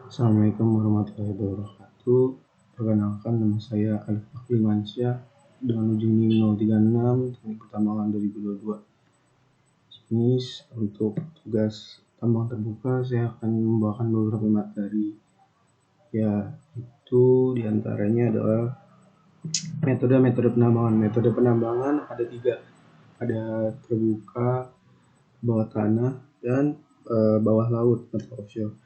Assalamualaikum warahmatullahi wabarakatuh. Perkenalkan, nama saya Alif Aklimansyah dengan uji NIM 036 Teknik Pertambangan 2022. Ini untuk tugas tambang terbuka saya akan membawakan beberapa materi. Itu diantaranya adalah metode penambangan. Metode penambangan ada 3, ada terbuka, bawah tanah, dan bawah laut atau offshore.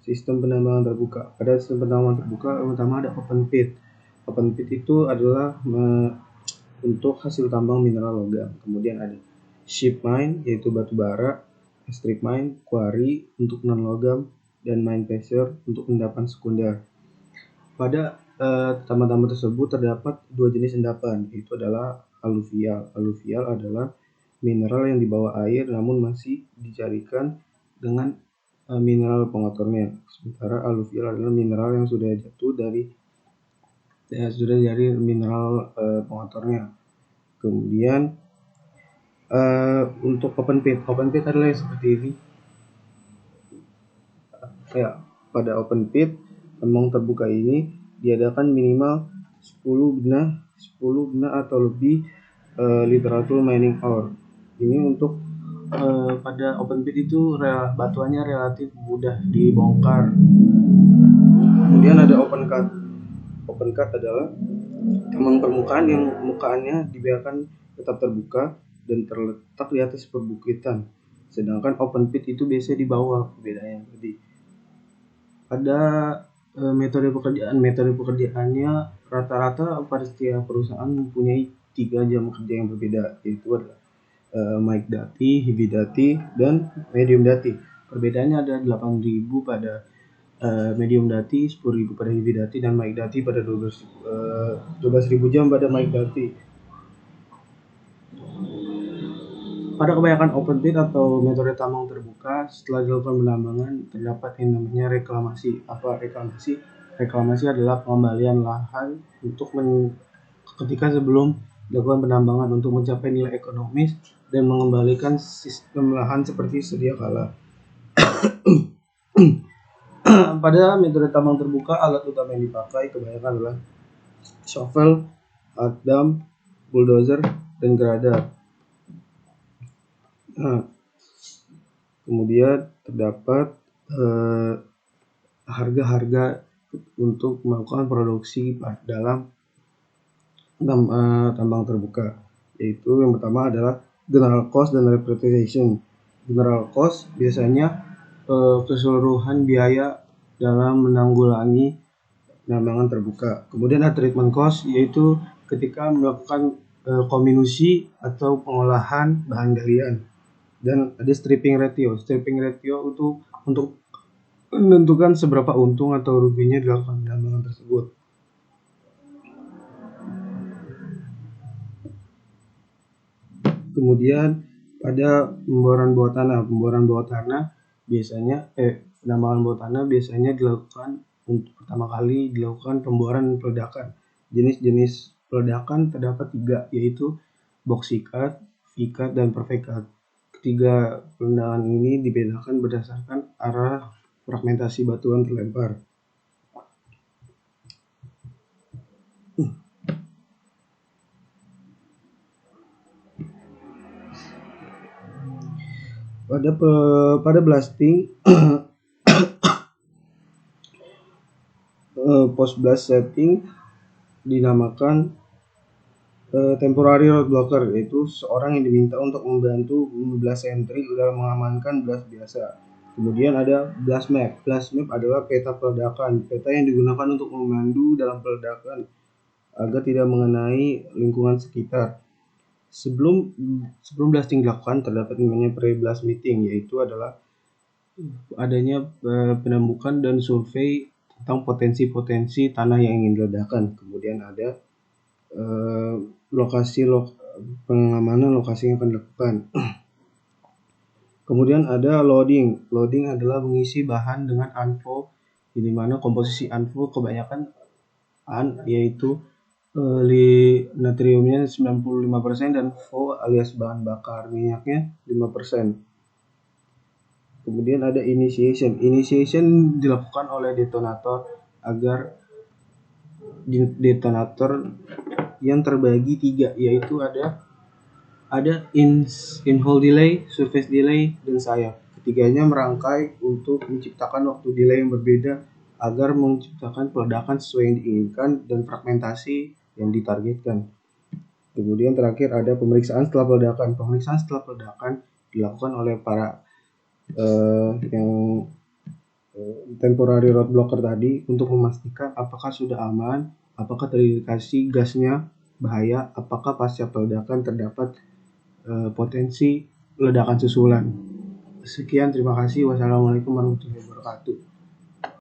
Sistem penambangan terbuka. Pada sistem penambangan terbuka yang pertama ada open pit. Open pit itu adalah untuk hasil tambang mineral logam. Kemudian ada ship mine yaitu batu bara, strip mine, quarry untuk non logam, dan mine pressure untuk endapan sekunder. Pada tambang-tambang tersebut terdapat 2 jenis endapan, yaitu adalah aluvial. Aluvial adalah mineral yang di bawah air namun masih dicarikan dengan mineral pengotornya. Sementara aluvial adalah mineral yang sudah jatuh dari mineral pengotornya. Kemudian untuk open pit adalah yang seperti ini. Pada open pit tambang terbuka ini diadakan minimal 10 benah atau lebih literatur mining ore. Ini untuk pada open pit itu batuannya relatif mudah dibongkar. Kemudian ada open cut. Open cut adalah tambang permukaan yang permukaannya dibiarkan tetap terbuka dan terletak di atas perbukitan. Sedangkan open pit itu biasanya di bawah. Bedanya jadi ada metode pekerjaan. Metode pekerjaannya rata-rata pada setiap perusahaan mempunyai 3 jam kerja yang berbeda, yaitu adalah mic dati, heavy dati, dan medium dati. Perbedaannya ada 8.000 pada medium dati, 10.000 pada heavy dati, dan mic dati pada 12.000 jam pada mic dati. Pada kebanyakan open pit atau metode tambang terbuka, setelah dilakukan penambangan terdapat yang namanya reklamasi. Apa reklamasi? Reklamasi adalah pengembalian lahan untuk ketika sebelum dilakukan penambangan untuk mencapai nilai ekonomis dan mengembalikan sistem lahan seperti sedia kala. Pada metode tambang terbuka, alat utama yang dipakai kebanyakan adalah shovel, adam, bulldozer, dan grader. Kemudian terdapat harga-harga untuk melakukan produksi dalam tambang terbuka, yaitu yang pertama adalah general cost dan representation. General cost biasanya keseluruhan biaya dalam menanggulangi penambangan terbuka. Kemudian ada treatment cost, yaitu ketika melakukan kominusi atau pengolahan bahan galian. Dan ada stripping ratio. Stripping ratio itu untuk menentukan seberapa untung atau ruginya dilakukan penambangan tersebut. Kemudian pada pemboran bawah tanah biasanya penambangan bawah tanah biasanya dilakukan untuk pertama kali dilakukan pemboran peledakan. Jenis-jenis peledakan terdapat 3, yaitu boxy cut, V-cut, dan perfect cut. Ketiga peledakan ini dibedakan berdasarkan arah fragmentasi batuan terlempar. Pada blasting post blast setting dinamakan temporary road blocker, yaitu seorang yang diminta untuk membantu blast entry dalam mengamankan blast biasa. Kemudian ada blast map. Blast map adalah peta peledakan, peta yang digunakan untuk memandu dalam peledakan agar tidak mengenai lingkungan sekitar. Sebelum blasting dilakukan terdapat namanya pre-blast meeting, yaitu adalah adanya penambukan dan survei tentang potensi-potensi tanah yang ingin diledakkan. Kemudian ada pengamanan lokasi yang akan dilakukan. Kemudian ada loading. Loading adalah mengisi bahan dengan ANFO, di mana komposisi ANFO kebanyakan yaitu natriumnya 95% dan FO alias bahan bakar minyaknya 5%. Kemudian ada initiation. Initiation dilakukan oleh detonator agar detonator yang terbagi 3, yaitu ada in-hole delay, surface delay, dan sayap. Ketiganya merangkai untuk menciptakan waktu delay yang berbeda agar menciptakan peledakan sesuai yang diinginkan dan fragmentasi yang ditargetkan. Kemudian terakhir ada pemeriksaan setelah peledakan. Pemeriksaan setelah peledakan dilakukan oleh para yang temporary road blocker tadi untuk memastikan apakah sudah aman, apakah terindikasi gasnya bahaya, apakah pasca peledakan terdapat potensi ledakan susulan. Sekian, terima kasih. Wassalamualaikum warahmatullahi wabarakatuh.